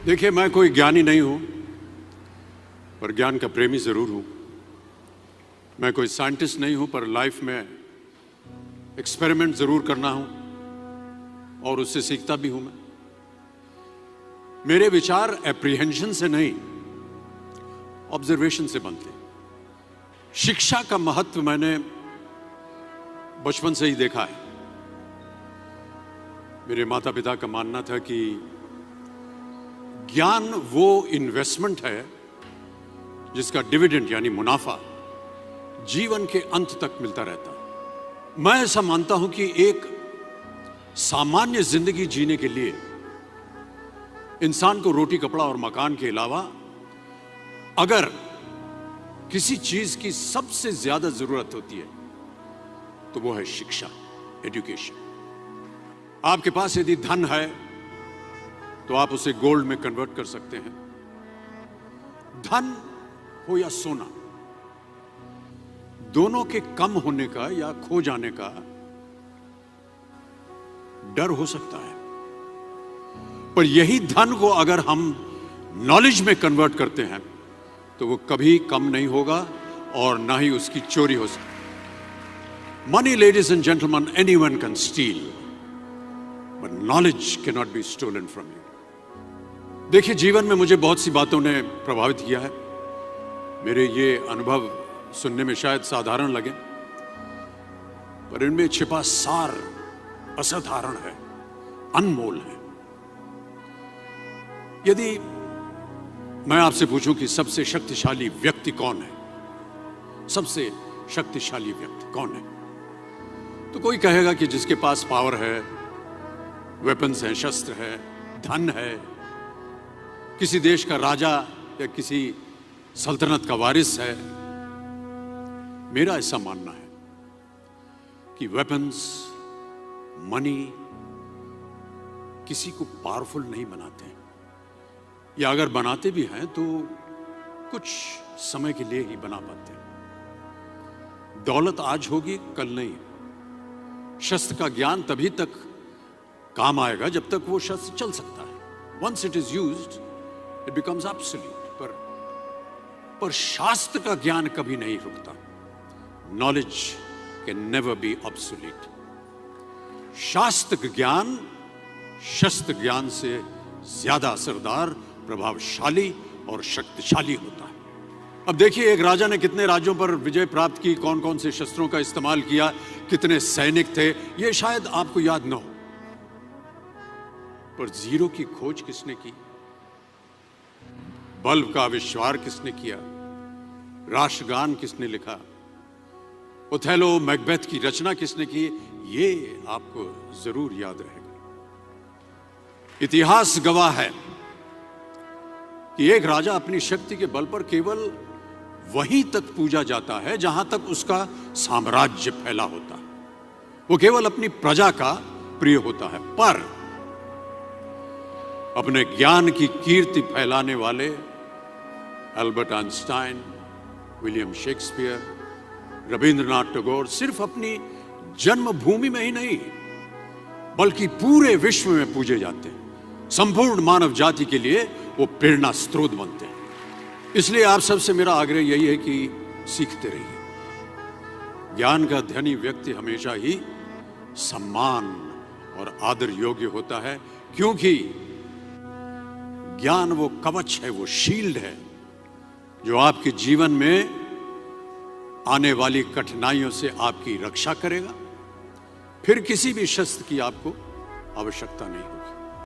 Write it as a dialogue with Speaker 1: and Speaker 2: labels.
Speaker 1: देखिए, मैं कोई ज्ञानी नहीं हूं, पर ज्ञान का प्रेमी जरूर हूं। मैं कोई साइंटिस्ट नहीं हूं, पर लाइफ में एक्सपेरिमेंट जरूर करना हूं और उससे सीखता भी हूं। मेरे विचार एप्रीहेंशन से नहीं, ऑब्जर्वेशन से बनते हैं। शिक्षा का महत्व मैंने बचपन से ही देखा है। मेरे माता पिता का मानना था कि ज्ञान वो इन्वेस्टमेंट है जिसका डिविडेंड यानी मुनाफा जीवन के अंत तक मिलता रहता है। मैं ऐसा मानता हूं कि एक सामान्य जिंदगी जीने के लिए इंसान को रोटी कपड़ा और मकान के अलावा अगर किसी चीज की सबसे ज्यादा जरूरत होती है तो वो है शिक्षा, एजुकेशन। आपके पास यदि धन है तो आप उसे गोल्ड में कन्वर्ट कर सकते हैं। धन हो या सोना, दोनों के कम होने का या खो जाने का डर हो सकता है, पर यही धन को अगर हम नॉलेज में कन्वर्ट करते हैं तो वो कभी कम नहीं होगा और ना ही उसकी चोरी हो सकती। Money, ladies and gentlemen, anyone can steal, but knowledge can not be stolen from you. देखिए, जीवन में मुझे बहुत सी बातों ने प्रभावित किया है। मेरे ये अनुभव सुनने में शायद साधारण लगे, पर इनमें छिपा सार असाधारण है, अनमोल है। यदि मैं आपसे पूछूं कि सबसे शक्तिशाली व्यक्ति कौन है, सबसे शक्तिशाली व्यक्ति कौन है, तो कोई कहेगा कि जिसके पास पावर है, वेपन्स हैं, शस्त्र है, धन है, किसी देश का राजा या किसी सल्तनत का वारिस है। मेरा ऐसा मानना है कि वेपन्स, मनी किसी को पावरफुल नहीं बनाते, या अगर बनाते भी हैं तो कुछ समय के लिए ही बना पाते हैं। दौलत आज होगी, कल नहीं। शस्त्र का ज्ञान तभी तक काम आएगा जब तक वो शस्त्र चल सकता है। Once it is used it becomes absolute. पर शास्त्र का ज्ञान कभी नहीं रुकता। Knowledge can never be obsolete. शास्त्र ज्ञान शस्त्र ज्ञान से ज्यादा असरदार, प्रभावशाली और शक्तिशाली होता है। अब देखिए, एक राजा ने कितने राज्यों पर विजय प्राप्त की, कौन कौन से शस्त्रों का इस्तेमाल किया, कितने सैनिक थे, यह शायद आपको याद न हो, पर जीरो की खोज किसने की, बल्ब का आविष्कार किसने किया, राष्ट्रगान किसने लिखा, ओथेलो मैकबेथ की रचना किसने की, ये आपको जरूर याद रहेगा। इतिहास गवाह है कि एक राजा अपनी शक्ति के बल पर केवल वहीं तक पूजा जाता है जहां तक उसका साम्राज्य फैला होता है। वो केवल अपनी प्रजा का प्रिय होता है। पर अपने ज्ञान की कीर्ति फैलाने वाले Albert Einstein, William Shakespeare, Rabindranath Tagore सिर्फ अपनी जन्मभूमि में ही नहीं बल्कि पूरे विश्व में पूजे जाते हैं। संपूर्ण मानव जाति के लिए वो प्रेरणा स्रोत बनते हैं। इसलिए आप सबसे मेरा आग्रह यही है कि सीखते रहिए। ज्ञान का धनी व्यक्ति हमेशा ही सम्मान और आदर योग्य होता है, क्योंकि ज्ञान वो कवच है, वो शील्ड है जो आपके जीवन में आने वाली कठिनाइयों से आपकी रक्षा करेगा। फिर किसी भी शस्त्र की आपको आवश्यकता नहीं होगी।